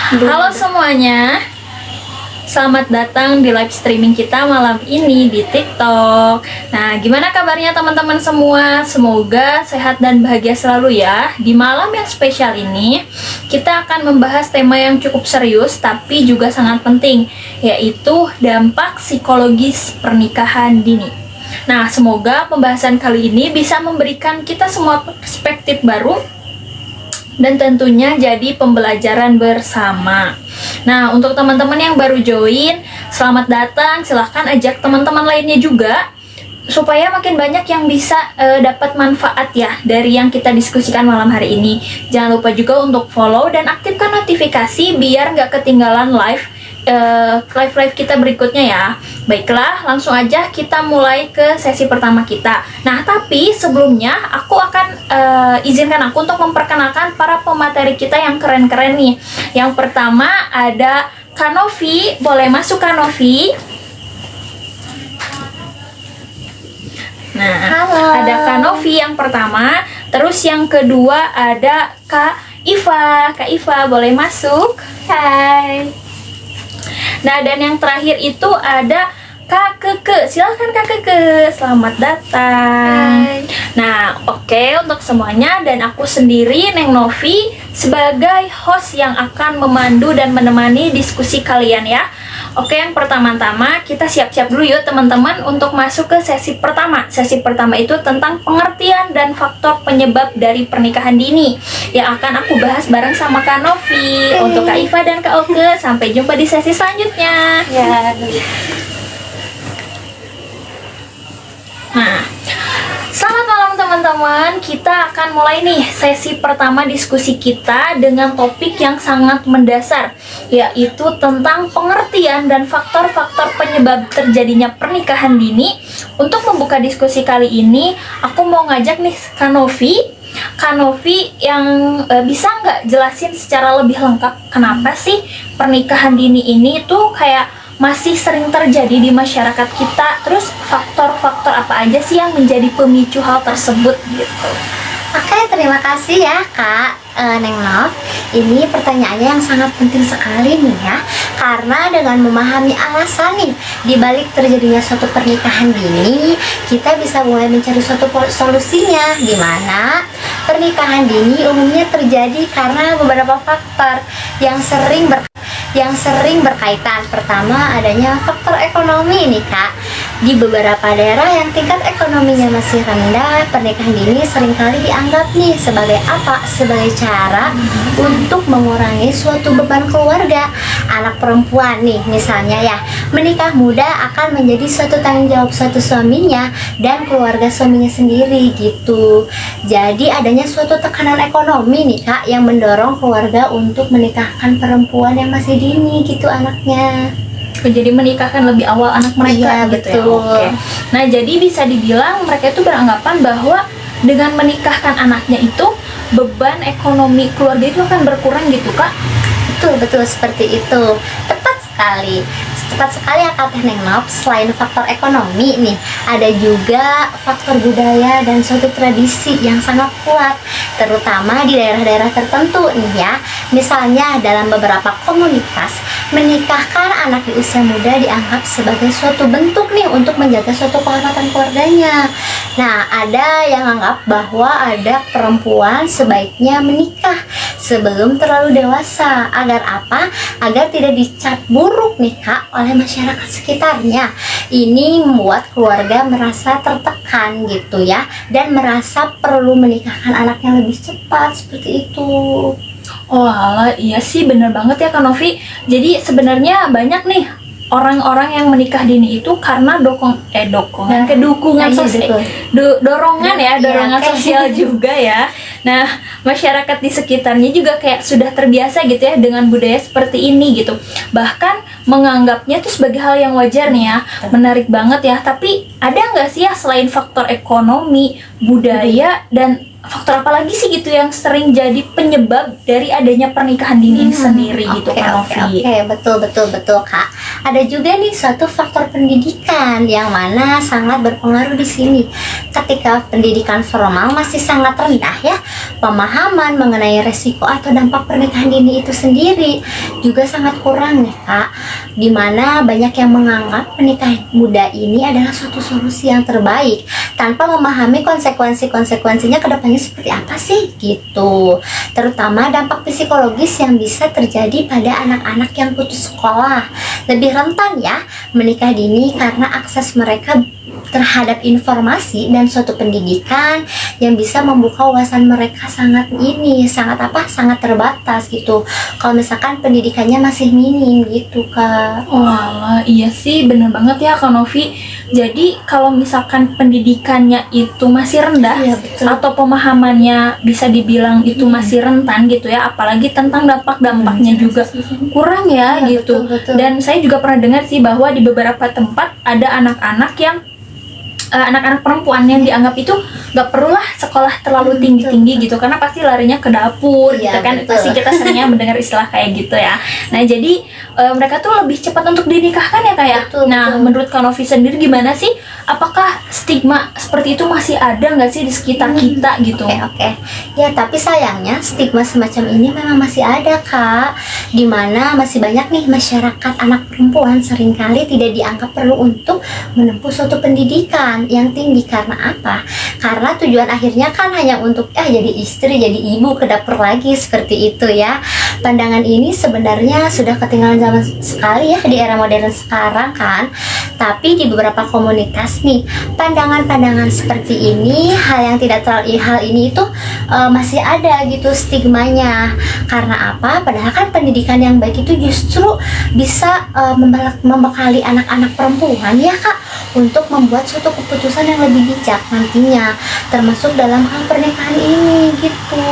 Halo semuanya, selamat datang di live streaming kita malam ini di TikTok. Nah, gimana kabarnya teman-teman semua? Semoga sehat dan bahagia selalu ya. Di malam yang spesial ini, kita akan membahas tema yang cukup serius tapi juga sangat penting, yaitu dampak psikologis pernikahan dini. Nah, semoga pembahasan kali ini bisa memberikan kita semua perspektif baru dan tentunya jadi pembelajaran bersama. Nah, untuk teman-teman yang baru join, selamat datang. Silahkan ajak teman-teman lainnya juga supaya makin banyak yang bisa dapat manfaat ya dari yang kita diskusikan malam hari ini. Jangan lupa juga untuk follow dan aktifkan notifikasi biar nggak ketinggalan live kita berikutnya ya. Baiklah, langsung aja kita mulai ke sesi pertama kita. Nah, tapi sebelumnya aku akan izinkan aku untuk memperkenalkan para pemateri kita yang keren-keren nih. Yang pertama ada Kanovi, boleh masuk Kanovi. Nah, halo. Ada Kanovi yang pertama, terus yang kedua ada Kak Iva. Kak Iva boleh masuk. Hai. Nah, dan yang terakhir itu ada Kak Keke. Silahkan Kak Keke, selamat datang. Hai. Nah, oke, untuk semuanya dan aku sendiri, Neng Novi, sebagai host yang akan memandu dan menemani diskusi kalian ya. Oke, yang pertama-tama kita siap-siap dulu yuk teman-teman untuk masuk ke sesi pertama. Sesi pertama itu tentang pengertian dan faktor penyebab dari pernikahan dini yang akan aku bahas bareng sama Kak Novi. Untuk Kak Iva dan Kak Oke, sampai jumpa di sesi selanjutnya. Ya. Nah, selamat malam teman-teman. Kita akan mulai nih sesi pertama diskusi kita dengan topik yang sangat mendasar, yaitu tentang pengertian dan faktor-faktor penyebab terjadinya pernikahan dini. Untuk membuka diskusi kali ini, aku mau ngajak nih Kanovi yang bisa nggak jelasin secara lebih lengkap kenapa sih pernikahan dini ini tuh kayak masih sering terjadi di masyarakat kita, terus faktor-faktor apa aja sih yang menjadi pemicu hal tersebut gitu. Oke, terima kasih ya Kak Neng Nov. Ini pertanyaannya yang sangat penting sekali nih ya. Karena dengan memahami alasan nih dibalik terjadinya suatu pernikahan dini, kita bisa mulai mencari suatu solusinya, di mana pernikahan dini umumnya terjadi karena beberapa faktor yang sering berkaitan. Pertama, adanya faktor ekonomi nih Kak. Di beberapa daerah yang tingkat ekonominya masih rendah, pernikahan dini seringkali dianggap nih sebagai apa? Sebagai cara untuk mengurangi suatu beban keluarga. Anak perempuan nih misalnya ya, menikah muda akan menjadi suatu tanggung jawab suatu suaminya dan keluarga suaminya sendiri gitu. Jadi adanya suatu tekanan ekonomi nih Kak yang mendorong keluarga untuk menikahkan perempuan yang masih dini gitu anaknya. Jadi menikahkan lebih awal anak mereka Iya, gitu betul. ya. Oke. Nah, jadi bisa dibilang mereka itu beranggapan bahwa dengan menikahkan anaknya itu beban ekonomi keluarga itu akan berkurang gitu Kak. Betul seperti itu. Tepat sekali ya Kak Neng Nov. Selain faktor ekonomi nih, ada juga faktor budaya dan suatu tradisi yang sangat kuat, terutama di daerah-daerah tertentu nih ya. Misalnya dalam beberapa komunitas, menikahkan anak di usia muda dianggap sebagai suatu bentuk nih untuk menjaga suatu kehormatan keluarganya. Nah, ada yang anggap bahwa ada perempuan sebaiknya menikah sebelum terlalu dewasa. Agar apa? Agar tidak dicap buruk nih Kak oleh masyarakat sekitarnya. Ini membuat keluarga merasa tertekan gitu ya, dan merasa perlu menikahkan anaknya lebih cepat seperti itu. Oh alah, iya sih bener banget ya Kak Novi. Jadi sebenarnya banyak nih orang-orang yang menikah dini itu karena kedukungan Iya, sosial, betul. dorongan ya, Iya, dorongan kayak sosial juga ya. Nah, masyarakat di sekitarnya juga kayak sudah terbiasa gitu ya dengan budaya seperti ini gitu. Bahkan menganggapnya itu sebagai hal yang wajar nih ya. Menarik banget ya. Tapi ada nggak sih ya selain faktor ekonomi, budaya dan faktor apa lagi sih gitu yang sering jadi penyebab dari adanya pernikahan dini ini sendiri gitu kan Novi? Oke, betul Kak. Ada juga nih suatu faktor pendidikan yang mana sangat berpengaruh di sini. Ketika pendidikan formal masih sangat rendah ya, pemahaman mengenai resiko atau dampak pernikahan dini itu sendiri juga sangat kurang nih Kak. Dimana banyak yang menganggap pernikahan muda ini adalah suatu solusi yang terbaik tanpa memahami konsekuensinya ke depannya seperti apa sih gitu. Terutama dampak psikologis yang bisa terjadi pada anak-anak yang putus sekolah. Lebih rentan ya menikah dini karena akses mereka terhadap informasi dan suatu pendidikan yang bisa membuka wawasan mereka sangat terbatas gitu. Kalau misalkan pendidikannya masih minim gitu Kak. Walah, iya sih bener banget ya Kak Novi. Jadi kalau misalkan pendidikannya itu masih rendah, Iya, betul. atau pemahamannya bisa dibilang itu masih rentan gitu ya, apalagi tentang dampak-dampaknya juga kurang ya Iya, gitu. betul. Dan saya juga pernah dengar sih bahwa di beberapa tempat ada anak-anak yang anak-anak perempuan yang dianggap itu nggak perlulah sekolah terlalu tinggi-tinggi gitu, karena pasti larinya ke dapur Iya, gitu kan. betul. Pasti kita seringnya mendengar istilah kayak gitu ya. Nah jadi mereka tuh lebih cepat untuk dinikahkan ya kayak. Betul, Nah betul. menurut Kak Novi sendiri gimana sih? Apakah stigma seperti itu masih ada nggak sih di sekitar kita gitu? Oke. Ya, tapi sayangnya stigma semacam ini memang masih ada Kak. Dimana masih banyak nih masyarakat anak perempuan seringkali tidak dianggap perlu untuk menempuh suatu pendidikan yang tinggi. Karena apa? Karena tujuan akhirnya kan hanya untuk jadi istri, jadi ibu ke dapur lagi seperti itu ya. Pandangan ini sebenarnya sudah ketinggalan zaman sekali ya di era modern sekarang kan. Tapi di beberapa komunitas nih, pandangan-pandangan seperti ini, hal ini itu masih ada gitu stigmanya. Karena apa? Padahal kan pendidikan yang baik itu justru bisa membekali anak-anak perempuan ya Kak, untuk membuat suatu keputusan yang lebih bijak nantinya, termasuk dalam hal pernikahan ini gitu.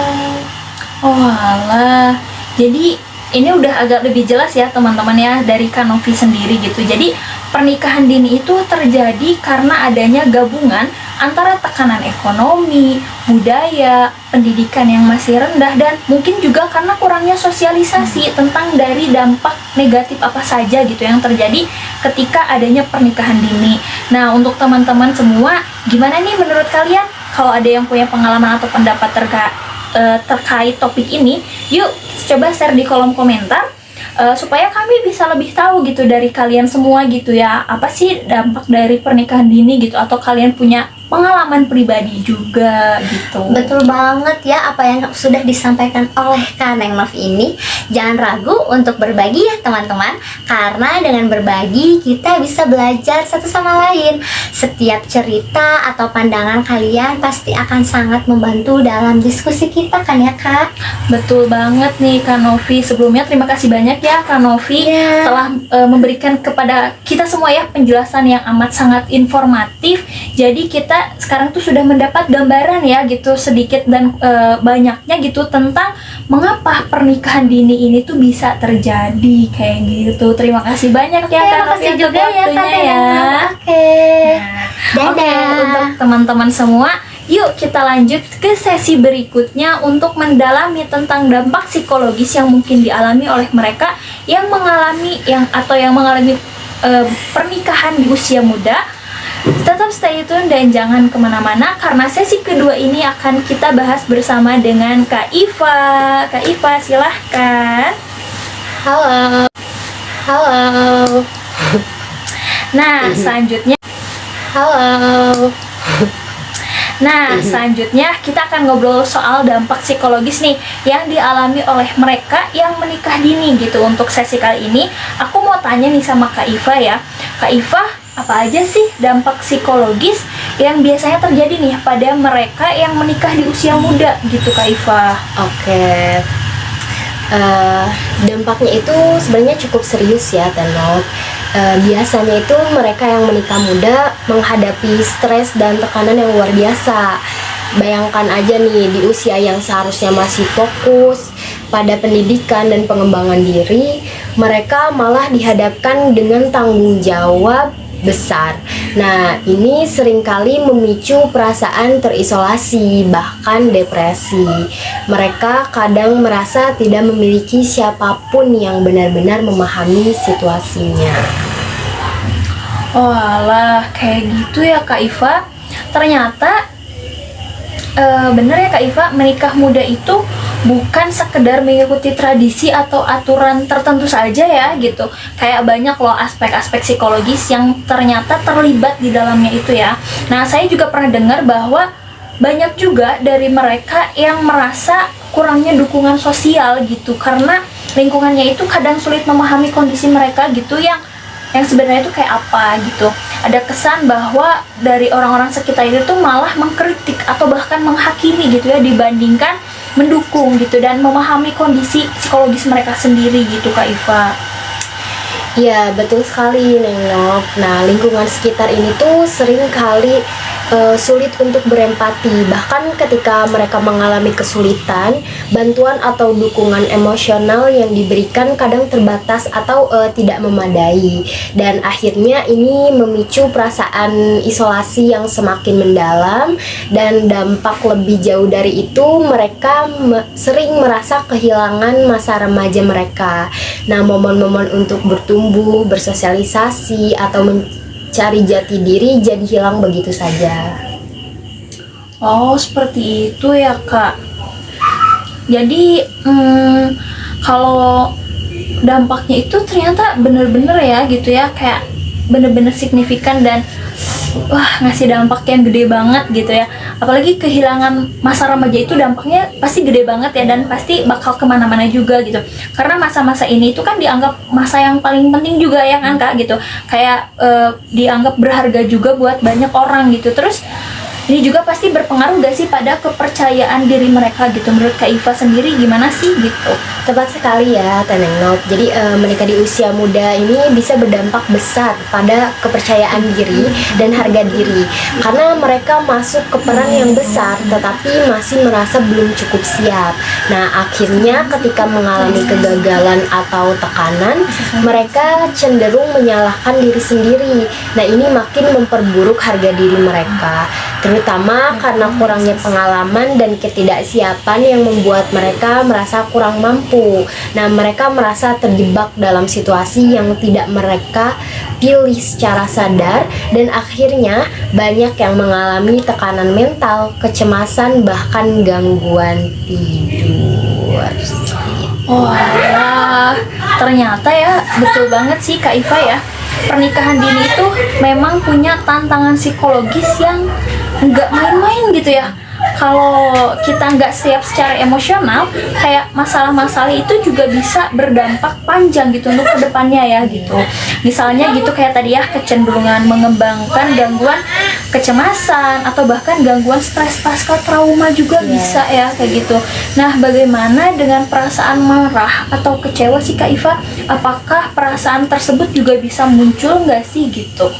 Oh alah, jadi ini udah agak lebih jelas ya teman-teman ya dari Kak Novi sendiri gitu. Jadi pernikahan dini itu terjadi karena adanya gabungan antara tekanan ekonomi, budaya, pendidikan yang masih rendah, dan mungkin juga karena kurangnya sosialisasi tentang dari dampak negatif apa saja gitu yang terjadi ketika adanya pernikahan dini. Nah untuk teman-teman semua, gimana nih menurut kalian? Kalau ada yang punya pengalaman atau pendapat terkait topik ini, yuk coba share di kolom komentar supaya kami bisa lebih tahu gitu dari kalian semua gitu ya, apa sih dampak dari pernikahan dini gitu, atau kalian punya pengalaman pribadi juga gitu. Betul banget ya apa yang sudah disampaikan oleh Kak Neng Nov ini. Jangan ragu untuk berbagi ya teman-teman, karena dengan berbagi kita bisa belajar satu sama lain. Setiap cerita atau pandangan kalian pasti akan sangat membantu dalam diskusi kita kan ya Kak. Betul banget nih Kak Novi. Sebelumnya terima kasih banyak ya Kak Novi telah memberikan kepada kita semua ya penjelasan yang amat sangat informatif. Jadi kita sekarang tuh sudah mendapat gambaran ya gitu sedikit dan banyaknya gitu tentang mengapa pernikahan dini ini tuh bisa terjadi kayak gitu. Terima kasih banyak ya Kak Novi untuk waktunya ya. Oke, untuk teman-teman semua, yuk kita lanjut ke sesi berikutnya untuk mendalami tentang dampak psikologis yang mungkin dialami oleh mereka yang mengalami pernikahan di usia muda. Tetap stay tune dan jangan kemana-mana, karena sesi kedua ini akan kita bahas bersama dengan Kak Iva. Kak Iva, silahkan. Halo. Nah, selanjutnya kita akan ngobrol soal dampak psikologis nih yang dialami oleh mereka yang menikah dini gitu. Untuk sesi kali ini, aku mau tanya nih sama Kak Iva ya. Kak Iva, apa aja sih dampak psikologis yang biasanya terjadi nih pada mereka yang menikah di usia muda gitu Kak Iva? Oke. Dampaknya itu sebenarnya cukup serius ya Tenok. Biasanya itu mereka yang menikah muda menghadapi stres dan tekanan yang luar biasa. Bayangkan aja nih, di usia yang seharusnya masih fokus pada pendidikan dan pengembangan diri, mereka malah dihadapkan dengan tanggung jawab besar. Nah, ini seringkali memicu perasaan terisolasi, bahkan depresi. Mereka kadang merasa tidak memiliki siapapun yang benar-benar memahami situasinya. Oh alah, kayak gitu ya Kak Iva. Ternyata bener ya Kak Iva, menikah muda itu bukan sekedar mengikuti tradisi atau aturan tertentu saja ya gitu. Kayak banyak loh aspek-aspek psikologis yang ternyata terlibat di dalamnya itu ya. Nah, saya juga pernah dengar bahwa banyak juga dari mereka yang merasa kurangnya dukungan sosial gitu, karena lingkungannya itu kadang sulit memahami kondisi mereka gitu, yang sebenarnya itu kayak apa gitu. Ada kesan bahwa dari orang-orang sekitar itu tuh malah mengkritik atau bahkan menghakimi gitu ya, dibandingkan mendukung gitu dan memahami kondisi psikologis mereka sendiri gitu Kak Iva. Ya, betul sekali Neng Nok. Nah, lingkungan sekitar ini tuh sering kali sulit untuk berempati. Bahkan ketika mereka mengalami kesulitan, bantuan atau dukungan emosional yang diberikan kadang terbatas atau tidak memadai. Dan akhirnya ini memicu perasaan isolasi yang semakin mendalam, dan dampak lebih jauh dari itu, mereka sering merasa kehilangan masa remaja mereka. Nah, momen-momen untuk bertumbuh, bersosialisasi, atau mencari jati diri jadi hilang begitu saja. Oh, seperti itu ya Kak. Jadi kalau dampaknya itu ternyata bener-bener ya gitu ya, kayak bener-bener signifikan dan wah, ngasih dampak yang gede banget gitu ya. Apalagi kehilangan masa remaja itu dampaknya pasti gede banget ya, dan pasti bakal kemana-mana juga gitu. Karena masa-masa ini itu kan dianggap masa yang paling penting juga ya kan Kak gitu. Kayak dianggap berharga juga buat banyak orang gitu. Terus ini juga pasti berpengaruh gak sih pada kepercayaan diri mereka gitu. Menurut Kak Iva sendiri gimana sih gitu? Tepat sekali ya Teneng Not. Jadi menikah di usia muda ini bisa berdampak besar pada kepercayaan diri dan harga diri, karena mereka masuk ke peran yang besar tetapi masih merasa belum cukup siap. Nah, akhirnya ketika mengalami kegagalan atau tekanan, mereka cenderung menyalahkan diri sendiri. Nah, ini makin memperburuk harga diri mereka, terutama karena kurangnya pengalaman dan ketidaksiapan yang membuat mereka merasa kurang mampu. Nah, mereka merasa terjebak dalam situasi yang tidak mereka pilih secara sadar, dan akhirnya banyak yang mengalami tekanan mental, kecemasan, bahkan gangguan tidur. Oh alah, ternyata ya betul banget sih Kak Iva ya. Pernikahan dini itu memang punya tantangan psikologis yang nggak main-main gitu ya. Kalau kita nggak siap secara emosional, kayak masalah-masalah itu juga bisa berdampak panjang gitu untuk kedepannya ya gitu. Misalnya gitu kayak tadi ya, kecenderungan mengembangkan gangguan kecemasan atau bahkan gangguan stres pasca trauma juga bisa ya kayak gitu. Nah, bagaimana dengan perasaan marah atau kecewa sih Kak Iva? Apakah perasaan tersebut juga bisa muncul nggak sih gitu?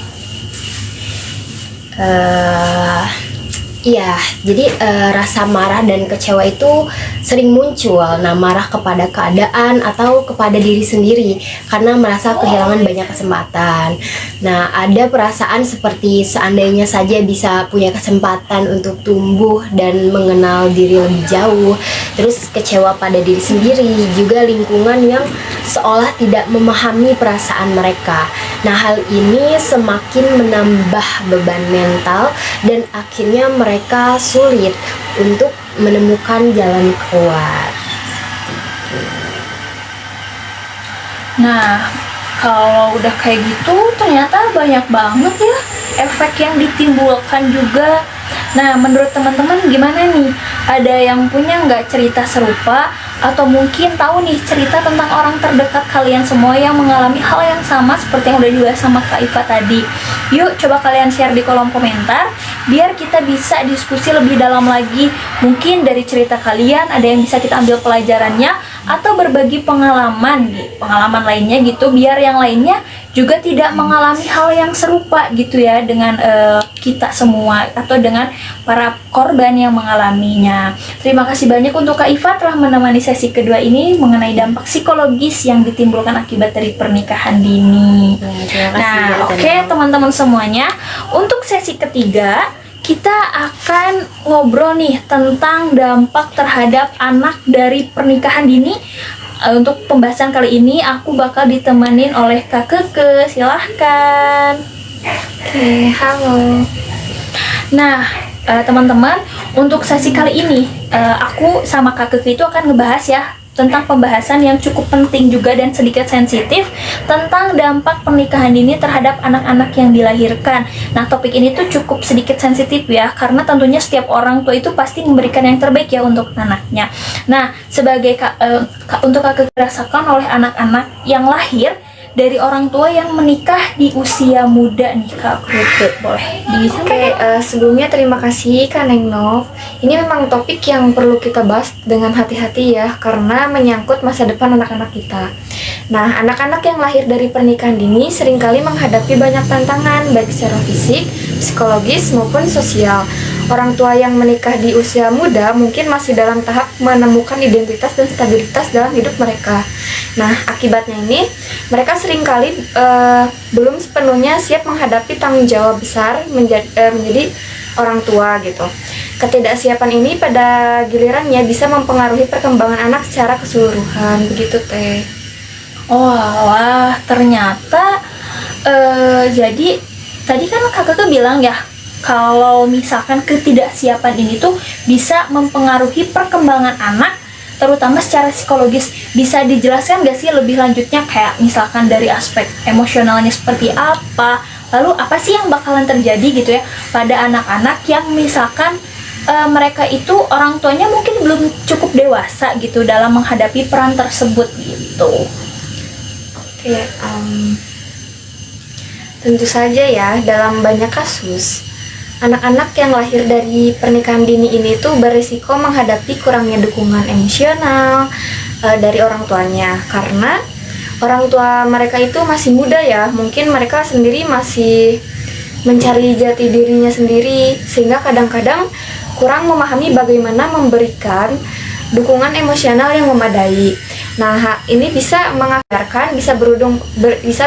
Iya, jadi rasa marah dan kecewa itu sering muncul. Nah, marah kepada keadaan atau kepada diri sendiri karena merasa kehilangan banyak kesempatan. Nah, ada perasaan seperti seandainya saja bisa punya kesempatan untuk tumbuh dan mengenal diri lebih jauh. Terus kecewa pada diri sendiri, juga lingkungan yang seolah tidak memahami perasaan mereka. Nah, hal ini semakin menambah beban mental dan akhirnya mereka sulit untuk menemukan jalan keluar. Nah, kalau udah kayak gitu ternyata banyak banget ya efek yang ditimbulkan juga. Nah, menurut teman-teman gimana nih? Ada yang punya nggak cerita serupa? Atau mungkin tahu nih cerita tentang orang terdekat kalian semua yang mengalami hal yang sama seperti yang udah dibahas sama Kak Iva tadi? Yuk coba kalian share di kolom komentar biar kita bisa diskusi lebih dalam lagi. Mungkin dari cerita kalian ada yang bisa kita ambil pelajarannya, atau berbagi pengalaman lainnya gitu, biar yang lainnya juga tidak mengalami hal yang serupa gitu ya dengan kita semua atau dengan para korban yang mengalaminya. Terima kasih banyak untuk Kak Iva telah menemani sesi kedua ini mengenai dampak psikologis yang ditimbulkan akibat dari pernikahan dini. Nah, oke teman-teman semuanya, untuk sesi ketiga kita akan ngobrol nih tentang dampak terhadap anak dari pernikahan dini. Untuk pembahasan kali ini aku bakal ditemenin oleh Kak Keke, silahkan. Oke, halo. Nah, teman-teman, untuk sesi kali ini aku sama Kak Keke itu akan ngebahas ya tentang pembahasan yang cukup penting juga dan sedikit sensitif tentang dampak pernikahan dini terhadap anak-anak yang dilahirkan. Nah, topik ini tuh cukup sedikit sensitif ya, karena tentunya setiap orang tua itu pasti memberikan yang terbaik ya untuk anaknya. Nah, sebagai untuk Kak dirasakan oleh anak-anak yang lahir dari orang tua yang menikah di usia muda nih, Kak Keke, boleh Oke, sebelumnya terima kasih Kak Nengnov. Ini memang topik yang perlu kita bahas dengan hati-hati ya, karena menyangkut masa depan anak-anak kita. Nah, anak-anak yang lahir dari pernikahan dini seringkali menghadapi banyak tantangan, baik secara fisik, psikologis, maupun sosial. Orang tua yang menikah di usia muda mungkin masih dalam tahap menemukan identitas dan stabilitas dalam hidup mereka. Nah, akibatnya ini, mereka seringkali belum sepenuhnya siap menghadapi tanggung jawab besar menjadi orang tua gitu. Ketidaksiapan ini pada gilirannya bisa mempengaruhi perkembangan anak secara keseluruhan, begitu Teh. Oh, wah, ternyata jadi tadi kan Kakak bilang ya, kalau misalkan ketidaksiapan ini tuh bisa mempengaruhi perkembangan anak, terutama secara psikologis. Bisa dijelaskan gak sih lebih lanjutnya, kayak misalkan dari aspek emosionalnya seperti apa, lalu apa sih yang bakalan terjadi gitu ya pada anak-anak yang misalkan mereka itu orang tuanya mungkin belum cukup dewasa gitu dalam menghadapi peran tersebut gitu. Oke, tentu saja ya, dalam banyak kasus anak-anak yang lahir dari pernikahan dini ini tuh berisiko menghadapi kurangnya dukungan emosional dari orang tuanya, karena orang tua mereka itu masih muda ya, mungkin mereka sendiri masih mencari jati dirinya sendiri, sehingga kadang-kadang kurang memahami bagaimana memberikan dukungan emosional yang memadai. Nah, ini bisa mengakibatkan bisa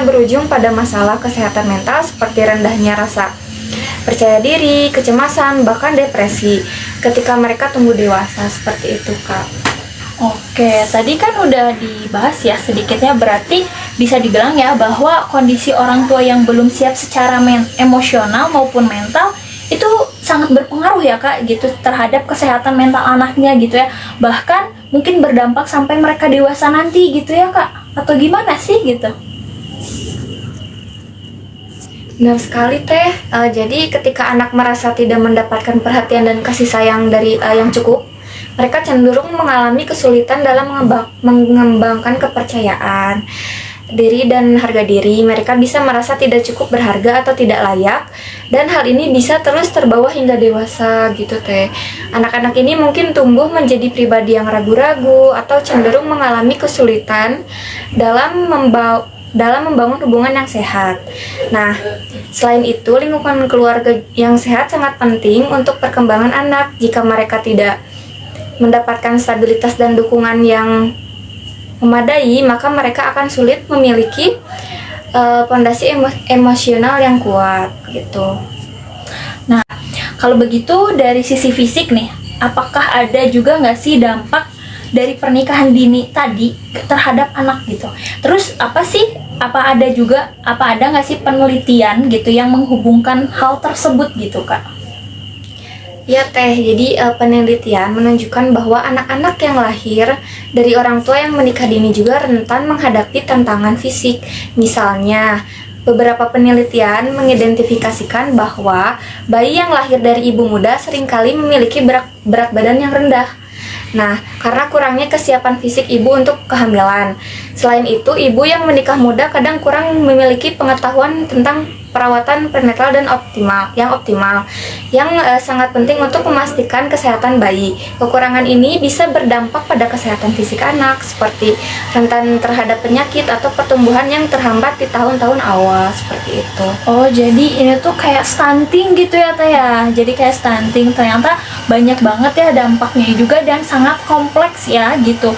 berujung pada masalah kesehatan mental seperti rendahnya rasa percaya diri, kecemasan, bahkan depresi ketika mereka tumbuh dewasa, seperti itu, Kak. Oke, tadi kan udah dibahas ya sedikitnya, berarti bisa dibilang ya bahwa kondisi orang tua yang belum siap secara emosional maupun mental itu sangat berpengaruh ya Kak gitu terhadap kesehatan mental anaknya gitu ya, bahkan mungkin berdampak sampai mereka dewasa nanti gitu ya Kak, atau gimana sih gitu? Benar sekali Teh. Jadi ketika anak merasa tidak mendapatkan perhatian dan kasih sayang dari yang cukup, mereka cenderung mengalami kesulitan dalam mengembangkan kepercayaan diri dan harga diri. Mereka bisa merasa tidak cukup berharga atau tidak layak, dan hal ini bisa terus terbawa hingga dewasa gitu Teh. Anak-anak ini mungkin tumbuh menjadi pribadi yang ragu-ragu atau cenderung mengalami kesulitan dalam membangun hubungan yang sehat. Nah, selain itu, lingkungan keluarga yang sehat sangat penting untuk perkembangan anak. Jika mereka tidak mendapatkan stabilitas dan dukungan yang memadai, maka mereka akan sulit memiliki fondasi emosional yang kuat gitu. Nah, kalau begitu dari sisi fisik nih, apakah ada juga nggak sih dampak dari pernikahan dini tadi terhadap anak gitu? Terus apa ada nggak sih penelitian gitu yang menghubungkan hal tersebut gitu Kak? Ya Teh, jadi penelitian menunjukkan bahwa anak-anak yang lahir dari orang tua yang menikah dini juga rentan menghadapi tantangan fisik. Misalnya, beberapa penelitian mengidentifikasikan bahwa bayi yang lahir dari ibu muda seringkali memiliki berat badan yang rendah. Nah, karena kurangnya kesiapan fisik ibu untuk kehamilan. Selain itu, ibu yang menikah muda kadang kurang memiliki pengetahuan tentang perawatan prenatal dan optimal yang sangat penting untuk memastikan kesehatan bayi. Kekurangan ini bisa berdampak pada kesehatan fisik anak seperti rentan terhadap penyakit atau pertumbuhan yang terhambat di tahun-tahun awal seperti itu. Oh, jadi ini tuh kayak stunting gitu ya Teh ya. Jadi kayak stunting ternyata banyak banget ya dampaknya juga dan sangat kompleks ya gitu.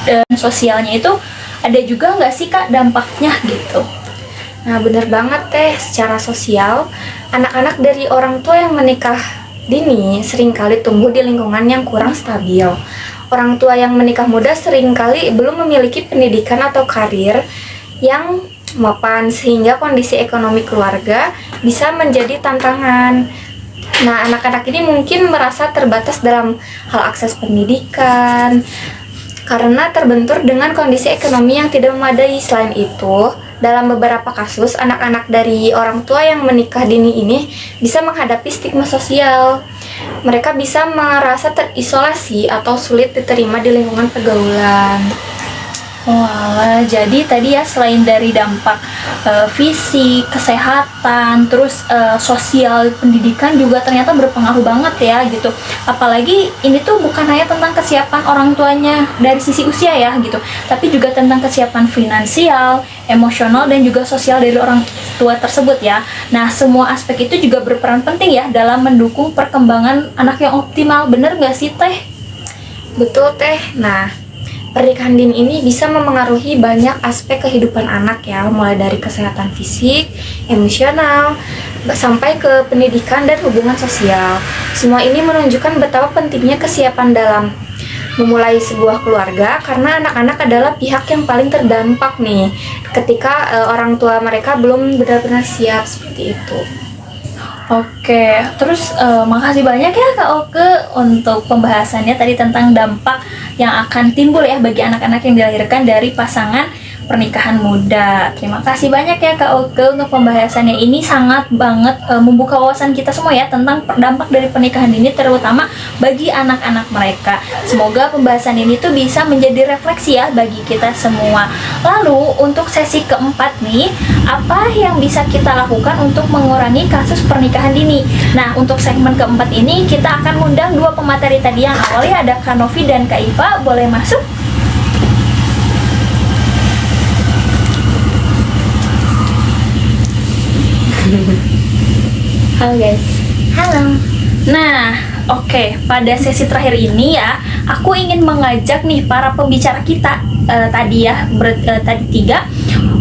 Dan sosialnya itu ada juga nggak sih Kak dampaknya gitu? Nah, benar banget Teh, secara sosial, anak-anak dari orang tua yang menikah dini seringkali tumbuh di lingkungan yang kurang stabil. Orang tua yang menikah muda seringkali belum memiliki pendidikan atau karir yang mapan sehingga kondisi ekonomi keluarga bisa menjadi tantangan. Nah, anak-anak ini mungkin merasa terbatas dalam hal akses pendidikan karena terbentur dengan kondisi ekonomi yang tidak memadai. Selain itu, dalam beberapa kasus, anak-anak dari orang tua yang menikah dini ini bisa menghadapi stigma sosial. Mereka bisa merasa terisolasi atau sulit diterima di lingkungan pergaulan. Oh alah, jadi tadi ya selain dari dampak fisik, kesehatan, terus sosial, pendidikan juga ternyata berpengaruh banget ya gitu. Apalagi ini tuh bukan hanya tentang kesiapan orang tuanya dari sisi usia ya gitu, tapi juga tentang kesiapan finansial, emosional, dan juga sosial dari orang tua tersebut ya. Nah, semua aspek itu juga berperan penting ya dalam mendukung perkembangan anak yang optimal. Bener nggak sih Teh? Betul Teh. Nah, pernikahan dini ini bisa memengaruhi banyak aspek kehidupan anak ya, mulai dari kesehatan fisik, emosional, sampai ke pendidikan dan hubungan sosial. Semua ini menunjukkan betapa pentingnya kesiapan dalam memulai sebuah keluarga karena anak-anak adalah pihak yang paling terdampak nih ketika orang tua mereka belum benar-benar siap seperti itu. Oke, terus makasih banyak ya Kak Oke untuk pembahasannya tadi tentang dampak yang akan timbul ya bagi anak-anak yang dilahirkan dari pasangan pernikahan muda. Terima kasih banyak ya Kak Oke untuk pembahasannya, ini sangat banget membuka wawasan kita semua ya tentang dampak dari pernikahan dini terutama bagi anak-anak mereka. Semoga pembahasan ini tuh bisa menjadi refleksi ya bagi kita semua. Lalu untuk sesi keempat nih, apa yang bisa kita lakukan untuk mengurangi kasus pernikahan dini? Nah, untuk segmen keempat ini kita akan mengundang dua pemateri tadi. Yang awalnya ada Kak Novi dan Kak Iva, boleh masuk? Halo guys. Halo. Nah, oke, pada sesi terakhir ini ya, aku ingin mengajak nih para pembicara kita tadi ya, tadi tiga,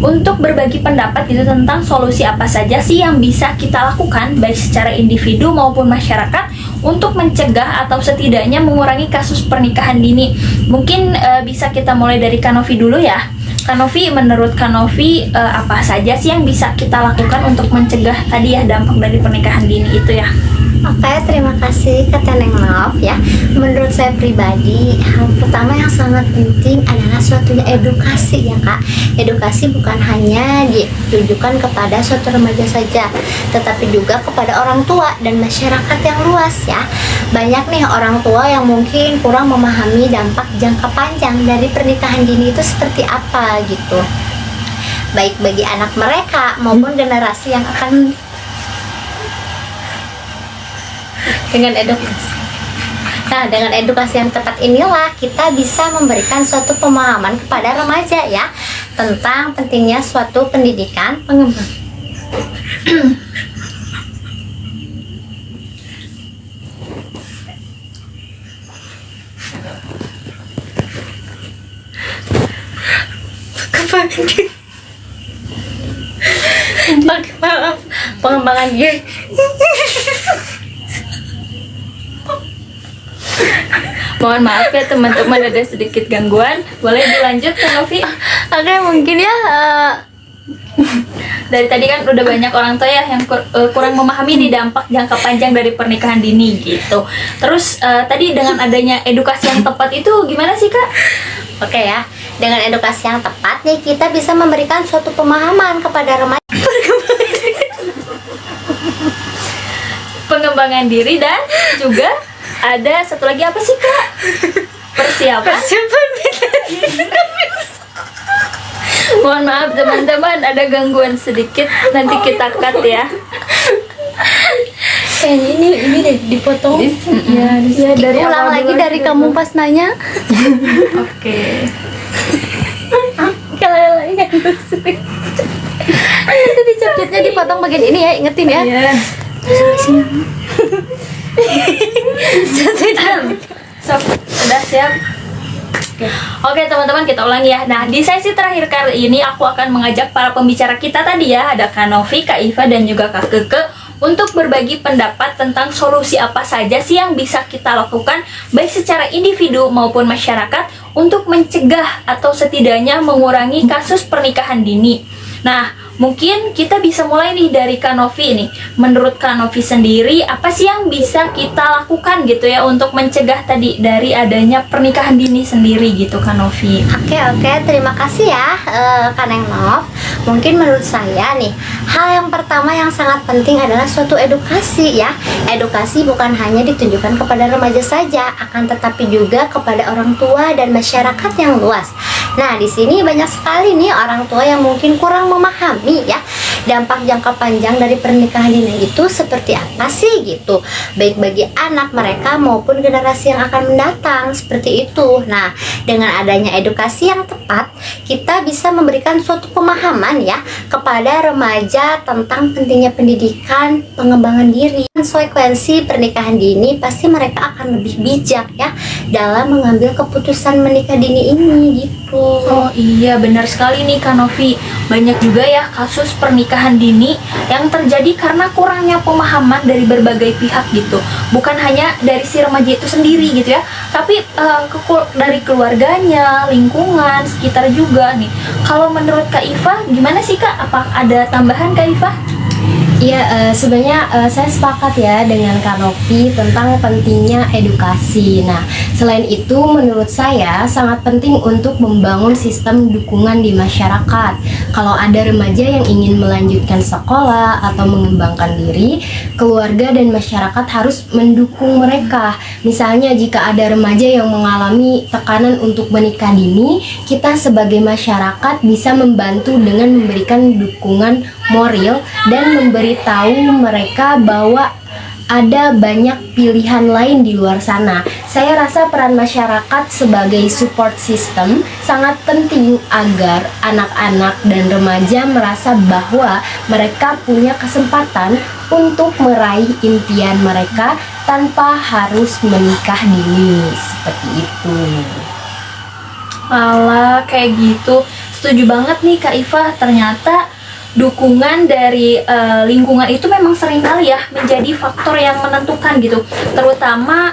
untuk berbagi pendapat gitu tentang solusi apa saja sih yang bisa kita lakukan baik secara individu maupun masyarakat untuk mencegah atau setidaknya mengurangi kasus pernikahan dini. Mungkin bisa kita mulai dari Kanovi dulu ya. Kanovi, menurut Kanovi apa saja sih yang bisa kita lakukan untuk mencegah tadi ya dampak dari pernikahan dini itu ya? Oke, terima kasih Kak Teneng Nov ya. Menurut saya pribadi, hal pertama yang sangat penting adalah suatunya edukasi ya Kak. Edukasi bukan hanya ditujukan kepada suatu remaja saja, tetapi juga kepada orang tua dan masyarakat yang luas ya. Banyak nih orang tua yang mungkin kurang memahami dampak jangka panjang dari pernikahan dini itu seperti apa gitu, baik bagi anak mereka maupun generasi yang akan. Dengan edukasi yang tepat inilah kita bisa memberikan suatu pemahaman kepada remaja ya tentang pentingnya suatu pendidikan pengembang. Pengembangan diri. Mohon maaf ya teman-teman, ada sedikit gangguan. Boleh dilanjut Kak Novi? Oke, mungkin ya Dari tadi kan udah banyak orang tua ya yang kurang memahami di dampak jangka panjang dari pernikahan dini gitu. Terus tadi dengan adanya edukasi yang tepat itu gimana sih Kak? Oke ya, dengan edukasi yang tepat nih kita bisa memberikan suatu pemahaman kepada remaja. Pengembangan diri dan juga ada satu lagi apa sih Kak? Persiapan. Mohon maaf teman-teman, ada gangguan sedikit, nanti kita cut ya. Kayaknya ini deh dipotong. Ya, dari Ulang awal lagi dulu dari aja kamu dulu. pas nanya. Oke. Kalau yang lain kan nanti dicapitnya dipotong bagian ini ya, ingetin ya. Iya. Sok, udah siap? Oke teman-teman, kita ulangi ya. Nah, di sesi terakhir kali ini aku akan mengajak para pembicara kita tadi ya, ada Kak Novi, Kak Iva, dan juga Kak Keke, untuk berbagi pendapat tentang solusi apa saja sih yang bisa kita lakukan baik secara individu maupun masyarakat untuk mencegah atau setidaknya mengurangi kasus pernikahan dini. Nah, mungkin kita bisa mulai nih dari Kak Novi nih. Menurut Kak Novi sendiri, apa sih yang bisa kita lakukan gitu ya untuk mencegah tadi dari adanya pernikahan dini sendiri gitu, Kak Novi? Oke, terima kasih ya Kak Neng Nov. Mungkin menurut saya nih, hal yang pertama yang sangat penting adalah suatu edukasi ya. Edukasi bukan hanya ditunjukkan kepada remaja saja, akan tetapi juga kepada orang tua dan masyarakat yang luas. Nah, di sini banyak sekali nih orang tua yang mungkin kurang memahami ya dampak jangka panjang dari pernikahan dini itu seperti apa sih gitu, baik bagi anak mereka maupun generasi yang akan mendatang, seperti itu. Nah, dengan adanya edukasi yang tepat, kita bisa memberikan suatu pemahaman ya kepada remaja tentang pentingnya pendidikan, pengembangan diri. Konsekuensi pernikahan dini pasti mereka akan lebih bijak ya dalam mengambil keputusan menikah dini ini gitu. Oh iya, benar sekali nih Kak Novi. Banyak juga ya kasus pernikahan dini yang terjadi karena kurangnya pemahaman dari berbagai pihak gitu. Bukan hanya dari si remaja itu sendiri gitu ya, tapi dari keluarganya, lingkungan, sekitar juga nih. Kalau menurut Kak Iva, gimana sih Kak? Apa ada tambahan Kak Iva? Iya, sebenarnya saya sepakat ya dengan Kak Novi tentang pentingnya edukasi. Nah, selain itu menurut saya sangat penting untuk membangun sistem dukungan di masyarakat. Kalau ada remaja yang ingin melanjutkan sekolah atau mengembangkan diri, keluarga dan masyarakat harus mendukung mereka. Misalnya jika ada remaja yang mengalami tekanan untuk menikah dini, kita sebagai masyarakat bisa membantu dengan memberikan dukungan moral dan memberitahu mereka bahwa ada banyak pilihan lain di luar sana. Saya rasa peran masyarakat sebagai support system sangat penting agar anak-anak dan remaja merasa bahwa mereka punya kesempatan untuk meraih impian mereka tanpa harus menikah dini, seperti itu. Alah, kayak gitu. Setuju banget nih Kak Iva, ternyata dukungan dari lingkungan itu memang seringkali ya menjadi faktor yang menentukan gitu, terutama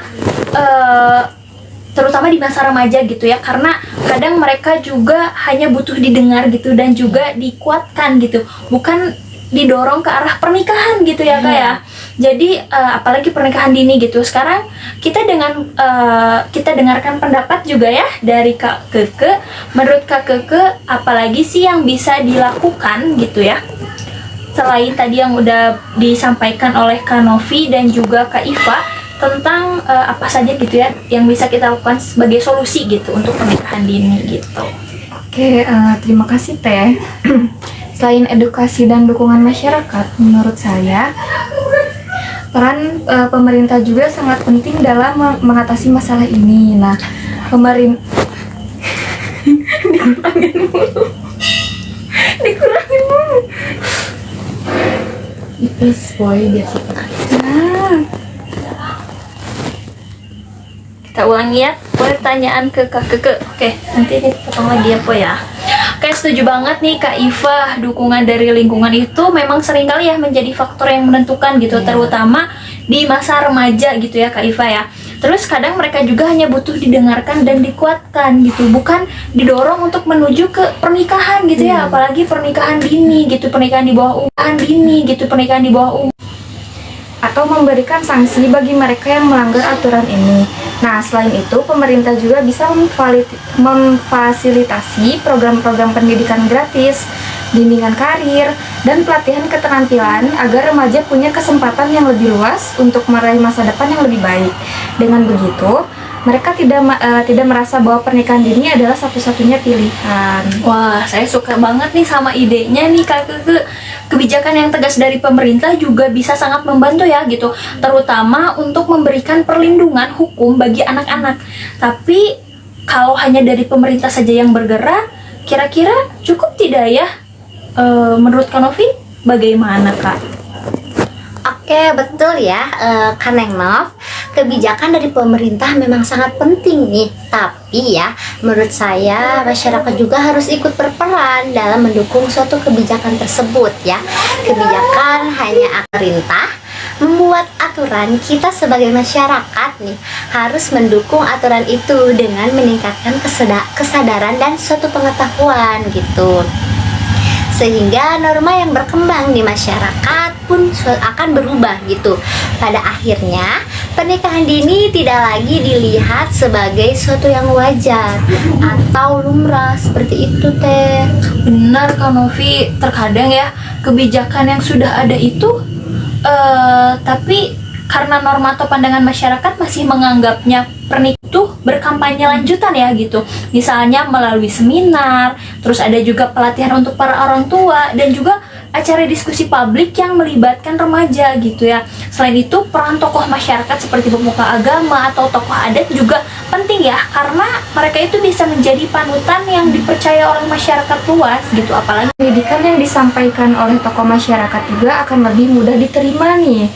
di masa remaja gitu ya, karena kadang mereka juga hanya butuh didengar gitu dan juga dikuatkan gitu, bukan didorong ke arah pernikahan gitu ya Kak ya. Jadi apalagi pernikahan dini gitu. Sekarang kita kita dengarkan pendapat juga ya dari Kak Keke. Menurut Kak Keke, apalagi sih yang bisa dilakukan gitu ya, selain tadi yang udah disampaikan oleh Kak Novi dan juga Kak Iva tentang apa saja gitu ya yang bisa kita lakukan sebagai solusi gitu untuk pernikahan dini gitu. Oke, terima kasih Teh. Selain edukasi dan dukungan masyarakat, menurut saya peran pemerintah juga sangat penting dalam mengatasi masalah ini. Nah, dikurangin mulu. Please boy, biar kita. Kita ulangi ya, pertanyaan ke Kak Keke. Oke, nanti dipotong lagi ya Po ya. Oke, setuju banget nih Kak Iva, dukungan dari lingkungan itu memang seringkali ya menjadi faktor yang menentukan gitu, terutama di masa remaja gitu ya Kak Iva ya. Terus kadang mereka juga hanya butuh didengarkan dan dikuatkan gitu, bukan didorong untuk menuju ke pernikahan gitu ya, apalagi pernikahan dini gitu, pernikahan di bawah umur. Atau memberikan sanksi bagi mereka yang melanggar aturan ini. Nah, selain itu, pemerintah juga bisa memfasilitasi program-program pendidikan gratis, bimbingan karir, dan pelatihan keterampilan agar remaja punya kesempatan yang lebih luas untuk meraih masa depan yang lebih baik. Dengan begitu, mereka tidak merasa bahwa pernikahan dini adalah satu-satunya pilihan. Wah, saya suka banget nih sama idenya nih Kak Keke. Kebijakan yang tegas dari pemerintah juga bisa sangat membantu ya gitu, terutama untuk memberikan perlindungan hukum bagi anak-anak. Tapi kalau hanya dari pemerintah saja yang bergerak, kira-kira cukup tidak ya? Menurut Kak Novi, bagaimana Kak? Oke, betul ya, Kak Nengnov. Kebijakan dari pemerintah memang sangat penting nih. Tapi ya, menurut saya masyarakat juga harus ikut berperan dalam mendukung suatu kebijakan tersebut ya. Kebijakan hanya pemerintah membuat aturan, kita sebagai masyarakat nih harus mendukung aturan itu dengan meningkatkan kesadaran dan suatu pengetahuan gitu. Sehingga norma yang berkembang di masyarakat pun akan berubah gitu. Pada akhirnya, pernikahan dini tidak lagi dilihat sebagai suatu yang wajar atau lumrah seperti itu teh. Benar Kak Novi, terkadang ya kebijakan yang sudah ada itu tapi karena norma atau pandangan masyarakat masih menganggapnya pernikahan itu berkampanye lanjutan ya gitu. Misalnya melalui seminar, terus ada juga pelatihan untuk para orang tua dan juga acara diskusi publik yang melibatkan remaja gitu ya. Selain itu, peran tokoh masyarakat seperti pemuka agama atau tokoh adat juga penting ya, karena mereka itu bisa menjadi panutan yang dipercaya oleh masyarakat luas gitu. Apalagi Pendidikan yang disampaikan oleh tokoh masyarakat juga akan lebih mudah diterima nih.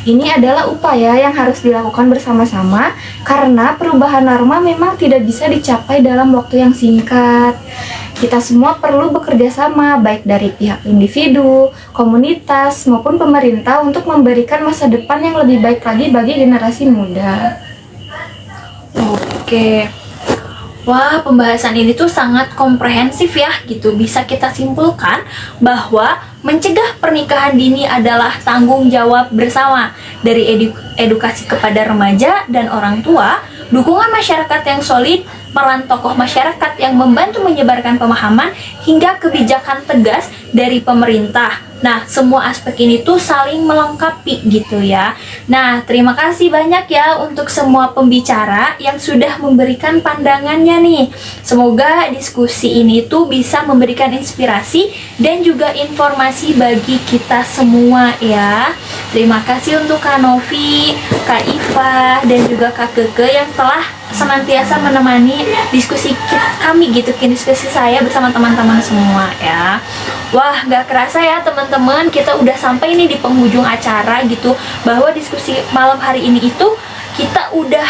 Ini adalah upaya yang harus dilakukan bersama-sama karena perubahan norma memang tidak bisa dicapai dalam waktu yang singkat. Kita semua perlu bekerja sama, baik dari pihak individu, komunitas, maupun pemerintah untuk memberikan masa depan yang lebih baik lagi bagi generasi muda. Oke. Wah, pembahasan ini tuh sangat komprehensif ya gitu. Bisa kita simpulkan bahwa mencegah pernikahan dini adalah tanggung jawab bersama dari edukasi kepada remaja dan orang tua, dukungan masyarakat yang solid, peran tokoh masyarakat yang membantu menyebarkan pemahaman, hingga kebijakan tegas dari pemerintah. Nah, semua aspek ini tuh saling melengkapi gitu ya. Nah, terima kasih banyak ya untuk semua pembicara yang sudah memberikan pandangannya nih. Semoga diskusi ini tuh bisa memberikan inspirasi dan juga informasi bagi kita semua ya. Terima kasih untuk Kak Novi, Kak Iva, dan juga Kak Keke yang telah senantiasa menemani diskusi kami gitu, diskusi saya bersama teman-teman semua ya. Wah, gak kerasa ya teman-teman, kita udah sampai nih di penghujung acara gitu, bahwa diskusi malam hari ini itu kita udah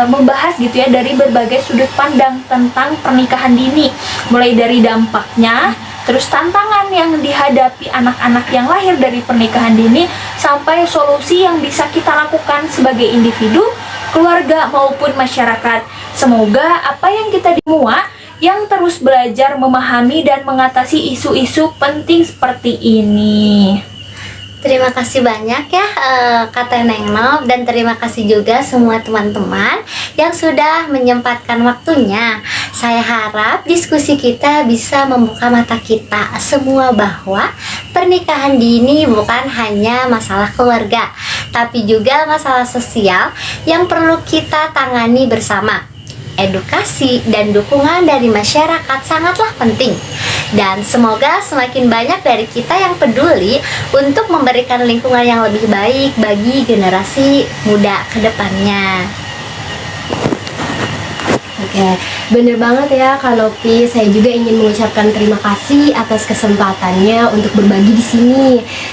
membahas gitu ya dari berbagai sudut pandang tentang pernikahan dini, mulai dari dampaknya, terus tantangan yang dihadapi anak-anak yang lahir dari pernikahan dini, sampai solusi yang bisa kita lakukan sebagai individu, keluarga maupun masyarakat. Semoga apa yang kita semua yang terus belajar memahami dan mengatasi isu-isu penting seperti ini. Terima kasih banyak ya Kak Nengnov, dan terima kasih juga semua teman-teman yang sudah menyempatkan waktunya. Saya harap diskusi kita bisa membuka mata kita semua bahwa pernikahan dini bukan hanya masalah keluarga, tapi juga masalah sosial yang perlu kita tangani bersama. Edukasi dan dukungan dari masyarakat sangatlah penting. Dan semoga semakin banyak dari kita yang peduli untuk memberikan lingkungan yang lebih baik bagi generasi muda ke depannya. Oke, bener banget ya Kak Novi. Saya juga ingin mengucapkan terima kasih atas kesempatannya untuk berbagi di sini.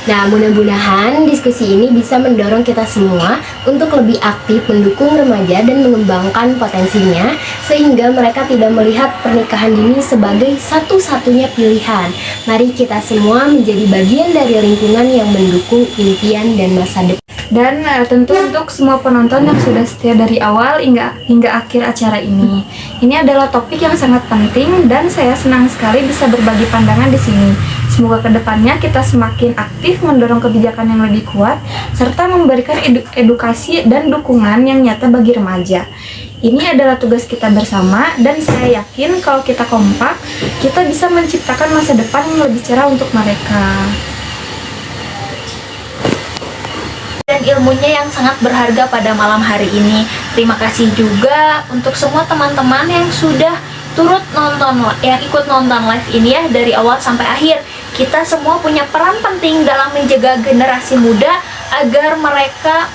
Nah, mudah-mudahan diskusi ini bisa mendorong kita semua untuk lebih aktif mendukung remaja dan mengembangkan potensinya, sehingga mereka tidak melihat pernikahan dini sebagai satu-satunya pilihan. Mari kita semua menjadi bagian dari lingkungan yang mendukung impian dan masa depan. Dan tentu untuk semua penonton yang sudah setia dari awal hingga akhir acara ini. Ini adalah topik yang sangat penting dan saya senang sekali bisa berbagi pandangan di sini. Semoga kedepannya kita semakin aktif mendorong kebijakan yang lebih kuat serta memberikan edukasi dan dukungan yang nyata bagi remaja. Ini adalah tugas kita bersama dan saya yakin kalau kita kompak, kita bisa menciptakan masa depan yang lebih cerah untuk mereka. dan ilmunya yang sangat berharga pada malam hari ini. Terima kasih juga untuk semua teman-teman yang sudah turut nonton, yang ikut nonton live ini ya dari awal sampai akhir. Kita semua punya peran penting dalam menjaga generasi muda agar mereka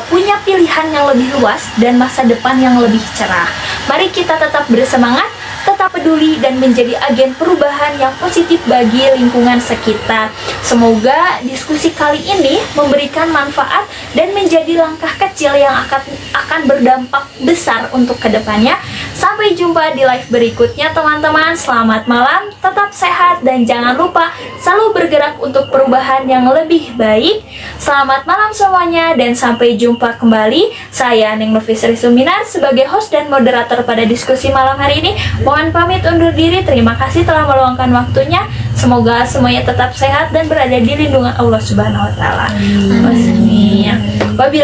punya pilihan yang lebih luas dan masa depan yang lebih cerah. Mari kita tetap bersemangat, tetap peduli dan menjadi agen perubahan yang positif bagi lingkungan sekitar. Semoga diskusi kali ini memberikan manfaat dan menjadi langkah kecil yang akan berdampak besar untuk kedepannya. Sampai jumpa di live berikutnya teman-teman. Selamat malam, tetap sehat dan jangan lupa selalu bergerak untuk perubahan yang lebih baik. Selamat malam semuanya dan sampai jumpa kembali. Saya Neng Nufis Risuminar sebagai host dan moderator pada diskusi malam hari ini. Mohon pamit undur diri. Terima kasih telah meluangkan waktunya. Semoga semuanya tetap sehat dan berada di lindungan Allah Subhanahu wa taala. Amin. Wabillahi